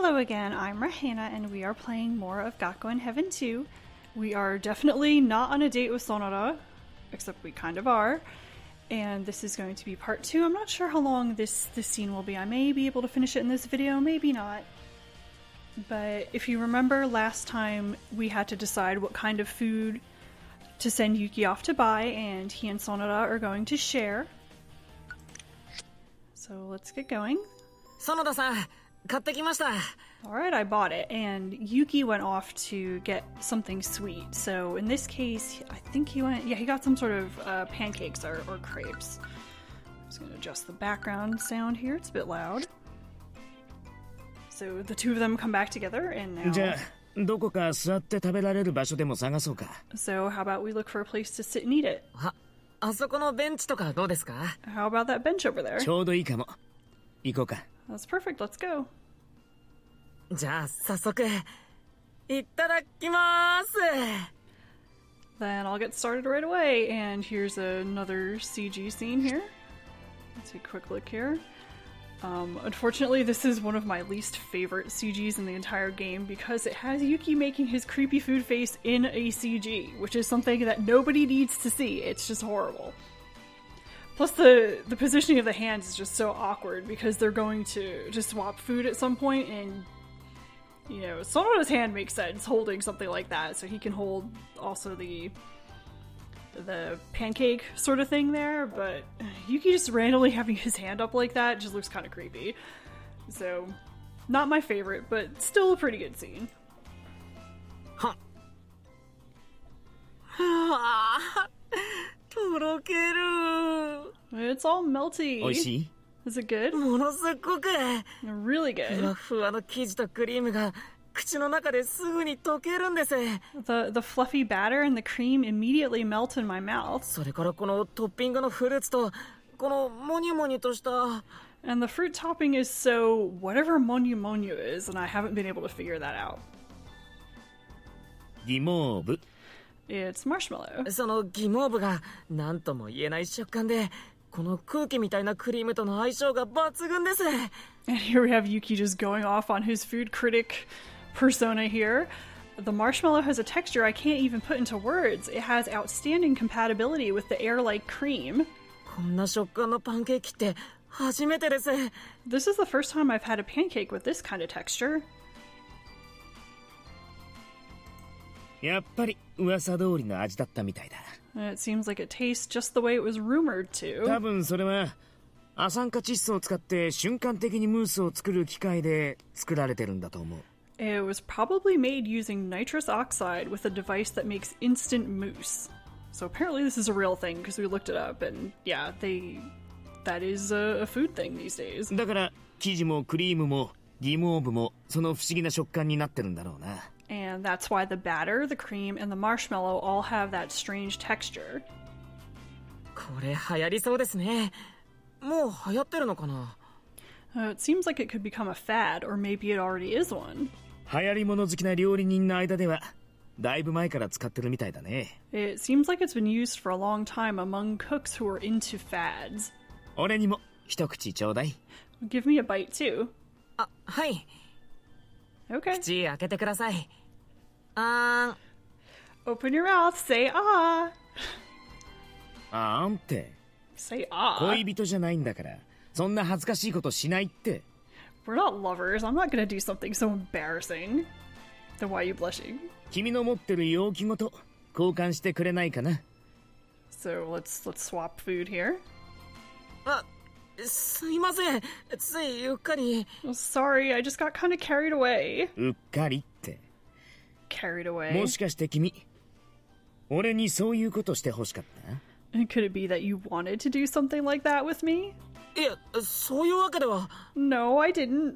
Hello again, I'm Rahana, and we are playing more of Gakuen Heaven 2. We are definitely not on a date with Sonoda, except we kind of are. And this is going to be part 2. I'm not sure how long this scene will be. I may be able to finish it in this video, maybe not. But if you remember last time, we had to decide what kind of food to send Yuki off to buy, and he and Sonoda are going to share. So let's get going. Sonoda-san, 買ってきました. Alright, I bought it, and Yuki went off to get something sweet. So in this case, I think he got some sort of pancakes or crepes. I'm just going to adjust the background sound here, it's a bit loud. So the two of them come back together, and now... じゃあ、どこか座って食べられる場所でも探そうか. So how about we look for a place to sit and eat it? あそこのベンチとかどうですか? How about that bench over there? ちょうどいいかも. 行こうか. That's perfect, let's go. じゃあ早速いただきます. Then I'll get started right away, and here's another CG scene here. Let's take a quick look here. Unfortunately, this is one of my least favorite CGs in the entire game because it has Yuki making his creepy food face in a CG, which is something that nobody needs to see. It's just horrible. Plus, the positioning of the hands is just so awkward because they're going to swap food at some point, and you know, Sonoda's hand makes sense holding something like that, so he can hold also the pancake sort of thing there, but Yuki just randomly having his hand up like that just looks kind of creepy. So, not my favorite, but still a pretty good scene. Huh. It's all melty. おいしい? Is it good? ものすごく Really good. ふわふわの生地とクリームが口の中ですぐに溶けるんです. The fluffy batter and the cream immediately melt in my mouth. それからこのトッピングのフルーツとこのモニュモニュとした And the fruit topping is so whatever monyu monyu is, and I haven't been able to figure that out. ギモーブ. It's marshmallow. そのギモーブが何とも言えない食感でこの空気みたいなクリームとの相性が抜群です. And here we have Yuki just going off on his food critic persona here. The marshmallow has a texture I can't even put into words. It has outstanding compatibility with the air-like cream. こんな食感のパンケーキって初めてです. This is the first time I've had a pancake with this kind of texture. やっぱり噂通りの味だったみたいだ. It seems like it tastes just the way it was rumored to. 多分それは亜酸化窒素を使って瞬間的にムースを作る機械で作られてるんだと思う. It was probably made using nitrous oxide with a device that makes instant mousse. So apparently this is a real thing because we looked it up, and yeah, that is a food thing these days. だから生地もクリームもギモーブもその不思議な食感になってるんだろうな. And that's why the batter, the cream, and the marshmallow all have that strange texture. これ流行りそうですね. もう流行ってるのかな? It seems like it could become a fad, or maybe it already is one. 流行り物好きな料理人の間ではだいぶ前から使ってるみたいだね. It seems like it's been used for a long time among cooks who are into fads. 俺にも一口ちょうだい. Give me a bite too. あ、はい. Okay. 口開けてください. Open your mouth, say ah. あんて. Say ah. 恋人じゃないんだからそんな恥ずかしいことしないって。 We're not lovers. I'm not gonna do something so embarrassing. Then why are you blushing? 君の持ってる容器ごと交換してくれないかな? So let's swap food here. あ、すいません。ついうっかり。 Oh, sorry, I just got kind of carried away. うっかりって。 Carried away. もしかして君、俺にそういうことして欲しかった? Could it be that you wanted to do something like that with me? いや、そういうわけでは。 No, I didn't.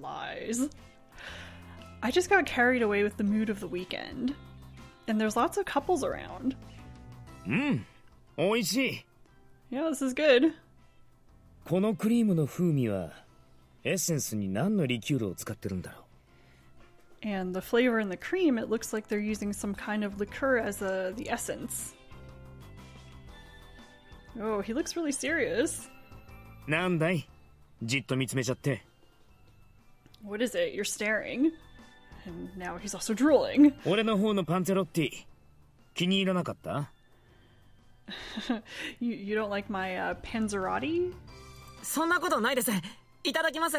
Lies. I just got carried away with the mood of the weekend. And there's lots of couples around. おいしい. Yeah, this is good. このクリームの風味はエッセンスに何のリキュールを使ってるんだろう? And the flavor in the cream, it looks like they're using some kind of liqueur as the essence. Oh, he looks really serious. なんだい? じっと見つめちゃって. What is it? You're staring. And now he's also drooling. 俺の方のパンツェロッティ、気に入らなかった？ You don't like my panzerotti? そんなことないです。いただきます。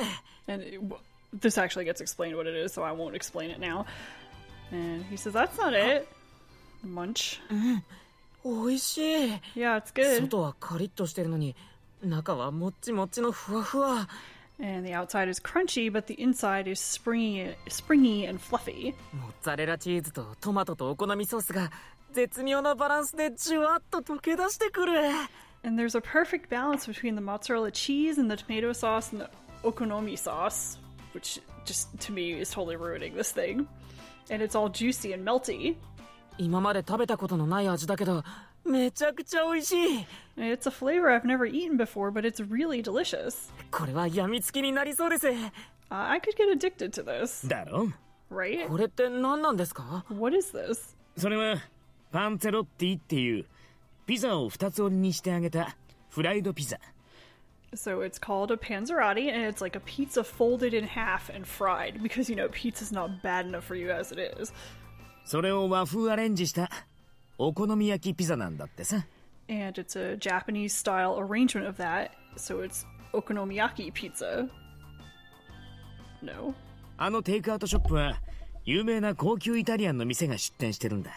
And this actually gets explained what it is, so I won't explain it now. And he says, that's not it. Munch. 美味しい。 Yeah, it's good. 外はカリッとしてるのに、中はもっちもちのふわふわ。 And the outside is crunchy, but the inside is springy and fluffy. モッツァレラチーズとトマトとお好みソースが絶妙なバランスでジュワッと溶け出してくる。 And there's a perfect balance between the mozzarella cheese and the tomato sauce and the okonomi sauce, which just, to me, is totally ruining this thing. And it's all juicy and melty. 今まで食べたことのない味だけど、めちゃくちゃ美味しい。 It's a flavor I've never eaten before, but it's really delicious. これはやみつきになりそうです。 I could get addicted to this, だろ？ right? これって何なんですか？ What is this? それはパンツェロッティっていうピザを2つ折りにしてあげたフライドピザ。 So it's called a panzerotti, and it's like a pizza folded in half and fried, because, you know, pizza's not bad enough for you as it is. それを和風アレンジしたお好み焼きピザなんだってさ。 And it's a Japanese-style arrangement of that, so it's okonomiyaki pizza. No. あのテイクアウトショップは有名な高級イタリアンの店が出店してるんだ。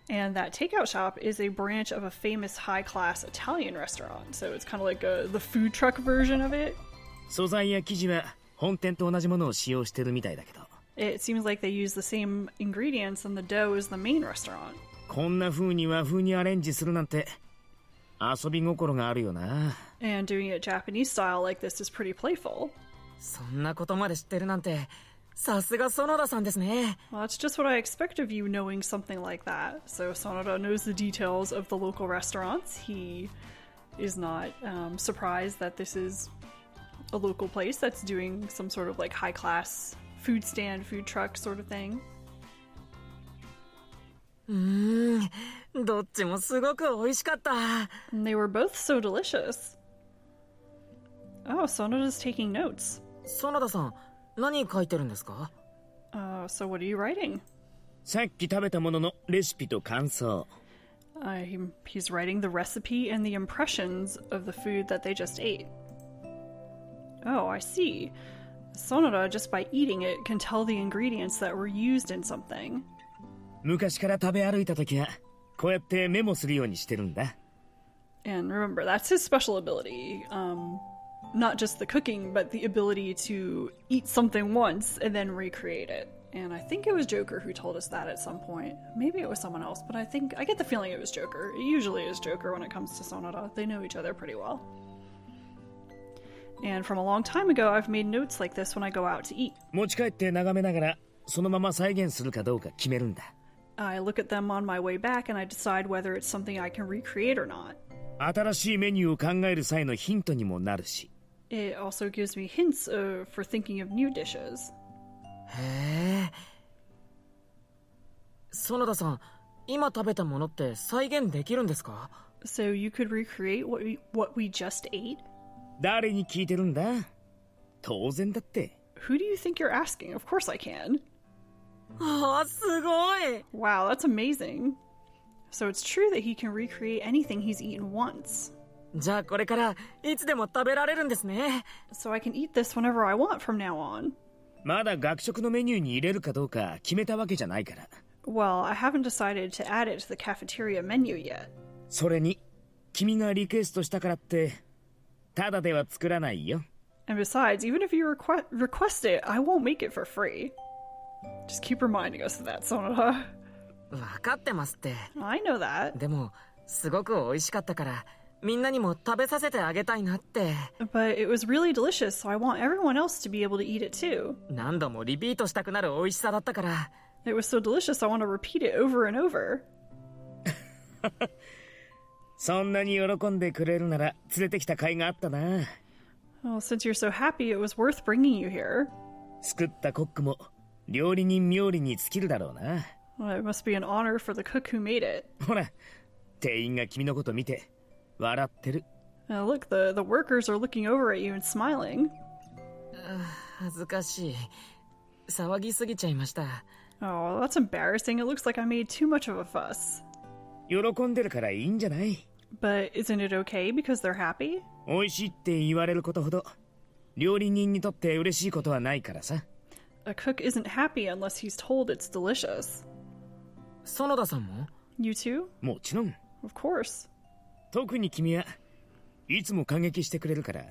And that takeout shop is a branch of a famous high-class Italian restaurant, so it's kind of like the food truck version of it. 素材や生地は本店と同じものを使用してるみたいだけど。 It seems like they use the same ingredients and the dough as the main restaurant. こんな風に和風にアレンジするなんて遊び心があるよな。 And doing it Japanese style like this is pretty playful. そんなことまで知ってるなんて、さすが園田さんですね。 Well, that's just what I expect of you knowing something like that. So Sonoda knows the details of the local restaurants. He is not surprised that this is a local place that's doing some sort of like high-class food stand, food truck sort of thing. どっちもすごく美味しかった。 And they were both so delicious. Oh, Sonoda's taking notes. 園田さん、何書いてるんですか？ So what are you writing? さっき食べたもののレシピと感想。He's writing the recipe and the impressions of the food that they just ate. Oh, I see. Sonoda, just by eating it, can tell the ingredients that were used in something. 昔から食べ歩いた時はこうやってメモするようにしてるんだ。 And remember, that's his special ability. Not just the cooking, but the ability to eat something once and then recreate it. And I think it was Joker who told us that at some point. Maybe it was someone else, but I get the feeling it was Joker. It usually is Joker when it comes to Sonoda. They know each other pretty well. And from a long time ago, I've made notes like this when I go out to eat. 持ち帰って眺めながらそのまま再現するかどうか決めるんだ。 I look at them on my way back and I decide whether it's something I can recreate or not. 新しいメニューを考える際のヒントにもなるし。 It also gives me hints for thinking of new dishes. へえ。園田さん、今食べたものって再現できるんですか？ So you could recreate what we just ate? 誰に聞いてるんだ？当然だって。 Who do you think you're asking? Of course I can. ああ、すごい！ Wow, that's amazing. So it's true that he can recreate anything he's eaten once. じゃあこれからいつでも食べられるんですね。 So I can eat this whenever I want from now on. まだ学食のメニューに入れるかどうか決めたわけじゃないから。 Well, I haven't decided to add it to the cafeteria menu yet. それに君がリクエストしたからってただでは作らないよ。 And besides, even if you request it, I won't make it for free. Just keep reminding us of that, Sonoda. 分かってますって。 I know that. でも、すごく美味しかったから、みんなにも食べさせてあげたいなって。But it was really delicious, so I want everyone else to be able to eat it too. 何度もリピートしたくなる美味しさだったから。It was so delicious, I want to repeat it over and over. そんなに喜んでくれるなら連れてきた甲斐があったな。 Well, since you're so happy, it was worth bringing you here. 作ったコックも料理人冥利に尽きるだろうな。 Well, it must be an honor for the cook who made it. ほら、店員が君のこと見て笑ってる。 Now look, the workers are looking over at you and smiling. 恥ずかしい。騒ぎすぎちゃいました。Oh, that's embarrassing. It looks like I made too much of a fuss. 喜んでるからいいんじゃない？ But isn't it okay because they're happy? 美味しいって言われることほど料理人にとって嬉しいことはないからさ。A cook isn't happy unless he's told it's delicious. 園田さんも？ You too? もちろん。 Of course. 特に君はいつも感激してくれるから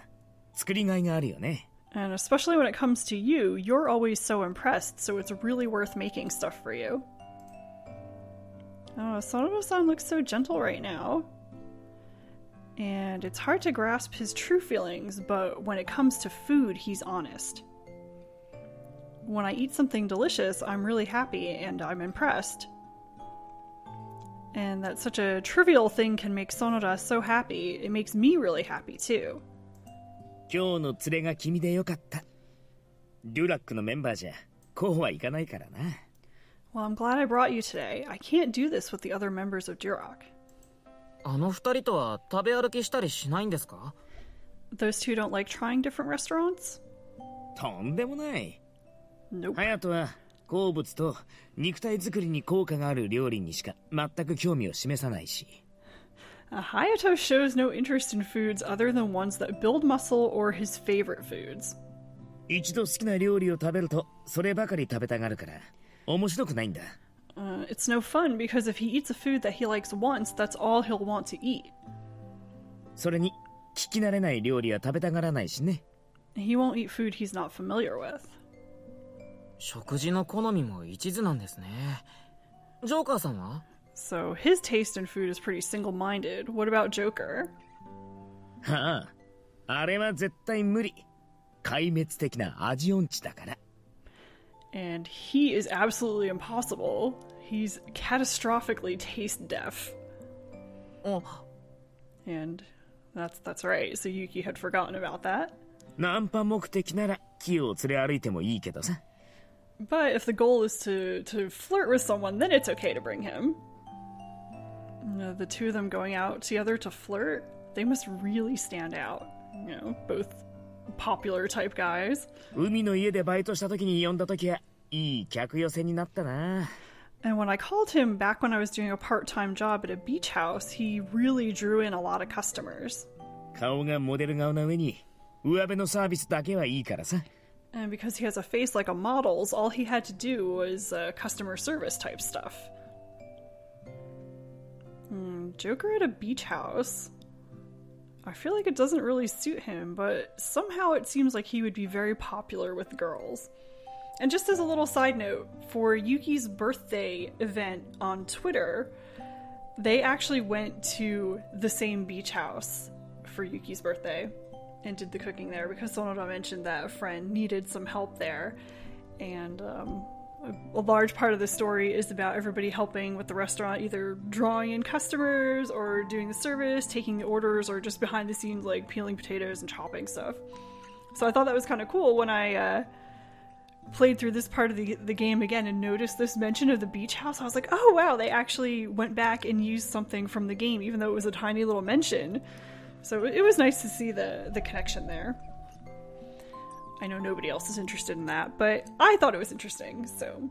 作りがいがあるよね。And especially when it comes to you, you're always so impressed, so it's really worth making stuff for you. Oh, Sonoda-san looks so gentle right now. And it's hard to grasp his true feelings, but when it comes to food, he's honest. When I eat something delicious, I'm really happy and I'm impressed. And that such a trivial thing can make Sonoda so happy, it makes me really happy too. 今日の連れが君でよかった。デュラックのメンバーじゃこうはいかないからな。Well, I'm glad I brought you today. I can't do this with the other members of Duroc. あの二人とは食べ歩きしたりしないんですか？ Those two don't like trying different restaurants? とんでもない。Nope. 隼人は好物と肉体作りに効果がある料理にしか全く興味を示さないし。Hayato shows no interest in foods other than ones that build muscle or his favorite foods. 一度好きな料理を食べるとそればかり食べたがるから面白くないんだ。It's no fun because if he eats a food that he likes once, that's all he'll want to eat. それに聞き慣れない料理は食べたがらないしね。He won't eat food he's not familiar with. 食事の好みも一途なんですね。ジョーカーさんは？ So his taste in food is pretty single-minded. What about Joker? はあ、あれは絶対無理。壊滅的な味音痴だから。And he is absolutely impossible. He's catastrophically taste deaf. Oh. And that's right. So Yuki had forgotten about that. ナンパ目的なら木を連れ歩いてもいいけどさ。But if the goal is to flirt with someone, then it's okay to bring him. The two of them going out together to flirt, they must really stand out. You know, both popular type guys. 海の家でバイトした時に呼んだ時はいい客寄せになったな。And when I called him back when I was doing a part-time job at a beach house, he really drew in a lot of customers. 顔がモデル顔な上に上辺のサービスだけはいいからさ。And because he has a face like a model's, all he had to do was customer service type stuff. Joker at a beach house. I feel like it doesn't really suit him, but somehow it seems like he would be very popular with girls. And just as a little side note, for Yuki's birthday event on Twitter, they actually went to the same beach house for Yuki's birthday and did the cooking there because Sonoda mentioned that a friend needed some help there. And a large part of the story is about everybody helping with the restaurant, either drawing in customers or doing the service, taking the orders, or just behind the scenes like peeling potatoes and chopping stuff. So I thought that was kind of cool when I played through this part of the game again and noticed this mention of the beach house. I was like, oh wow, they actually went back and used something from the game, even though it was a tiny little mention. So it was nice to see the connection there. I know nobody else is interested in that, but I thought it was interesting, so.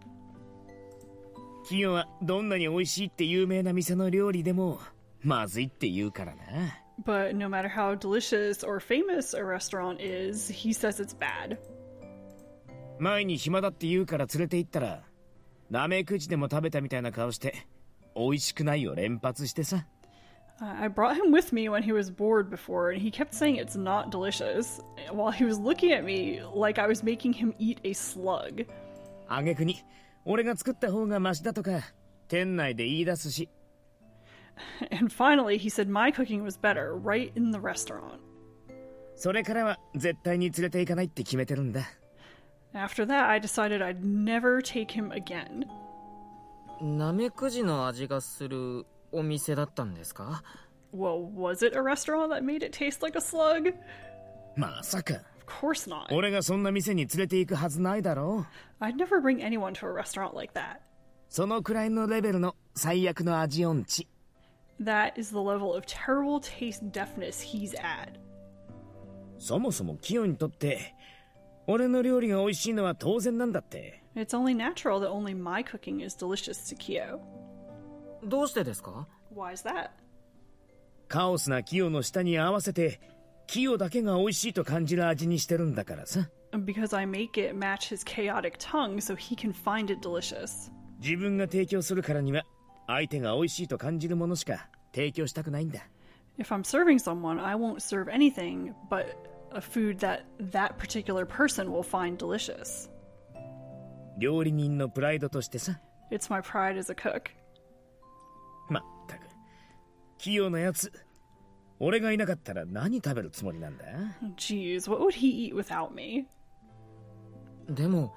キヨはどんなに美味しいって有名な店の料理でもまずいって言うからな。But no matter how delicious or famous a restaurant is, he says it's bad. 前に暇だって言うから連れて行ったらナメクジでも食べたみたいな顔して美味しくないを連発してさ。I brought him with me when he was bored before, and he kept saying it's not delicious, while he was looking at me like I was making him eat a slug. 挙句に俺が作った方がマシだとか店内で言い出すし。And finally, he said my cooking was better, right in the restaurant. それからは絶対に連れて行かないって決めてるんだ。After that, I decided I'd never take him again. ナメクジの味がするお店だったんですか？ Well, was it a restaurant that made it taste like a slug? まさか。Of course not. 俺がそんな店に連れて行くはずないだろう。I'd never bring anyone to a restaurant like that. そのくらいのレベルの最悪の味音痴。That is the level of terrible taste deafness he's at. そもそもキヨにとって俺の料理が美味しいのは当然なんだって。It's only natural that only my cooking is delicious to Kyo. どうしてですか？ Why is that? カオスなキヨの舌に合わせて、キヨだけが美味しいと感じる味にしてるんだからさ。Because I make it match his chaotic tongue so he can find it delicious. 自分が提供するからには、相手が美味しいと感じるものしか提供したくないんだ。If I'm serving someone, I won't serve anything but a food that that particular person will find delicious. 料理人のプライドとしてさ。It's my pride as a cook. まったく、キヨのやつ、俺がいなかったら何食べるつもりなんだ？ Jeez, what would he eat without me? でも、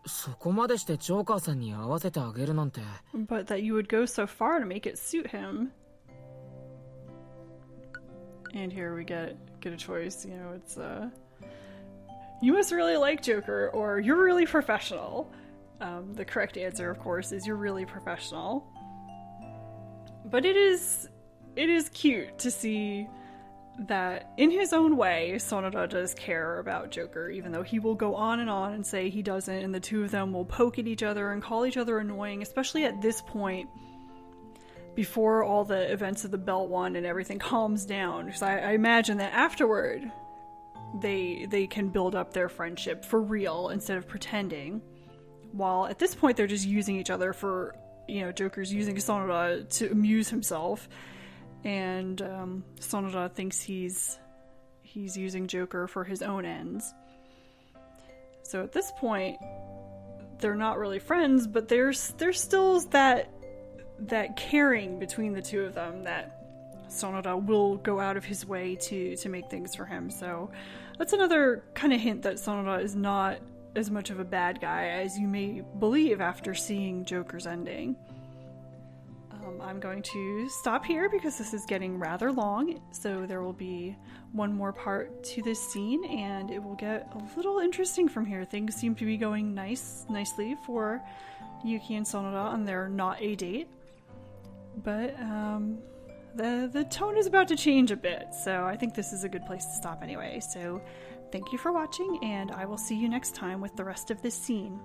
そこまでしてジョーカーさんに合わせてあげるなんて。But that you would go so far to make it suit him. And here we get a choice. You know, it's you must really like Joker, or you're really professional. The correct answer, of course, is you're really professional. But it is cute to see that in his own way, Sonoda does care about Joker, even though he will go on and say he doesn't, and the two of them will poke at each other and call each other annoying, especially at this point, before all the events of the Belt One and everything calms down. Because I imagine that afterward, they can build up their friendship for real instead of pretending. While at this point, they're just using each other for, you know, Joker's using Sonoda to amuse himself. And Sonoda thinks he's using Joker for his own ends. So at this point, they're not really friends, but there's still that caring between the two of them that Sonoda will go out of his way to make things for him. So that's another kind of hint that Sonoda is not as much of a bad guy as you may believe after seeing Joker's ending. I'm going to stop here because this is getting rather long, so there will be one more part to this scene, and it will get a little interesting from here. Things seem to be going nicely for Yuki and Sonoda on their not a date, but the tone is about to change a bit, so I think this is a good place to stop anyway. So thank you for watching, and I will see you next time with the rest of this scene.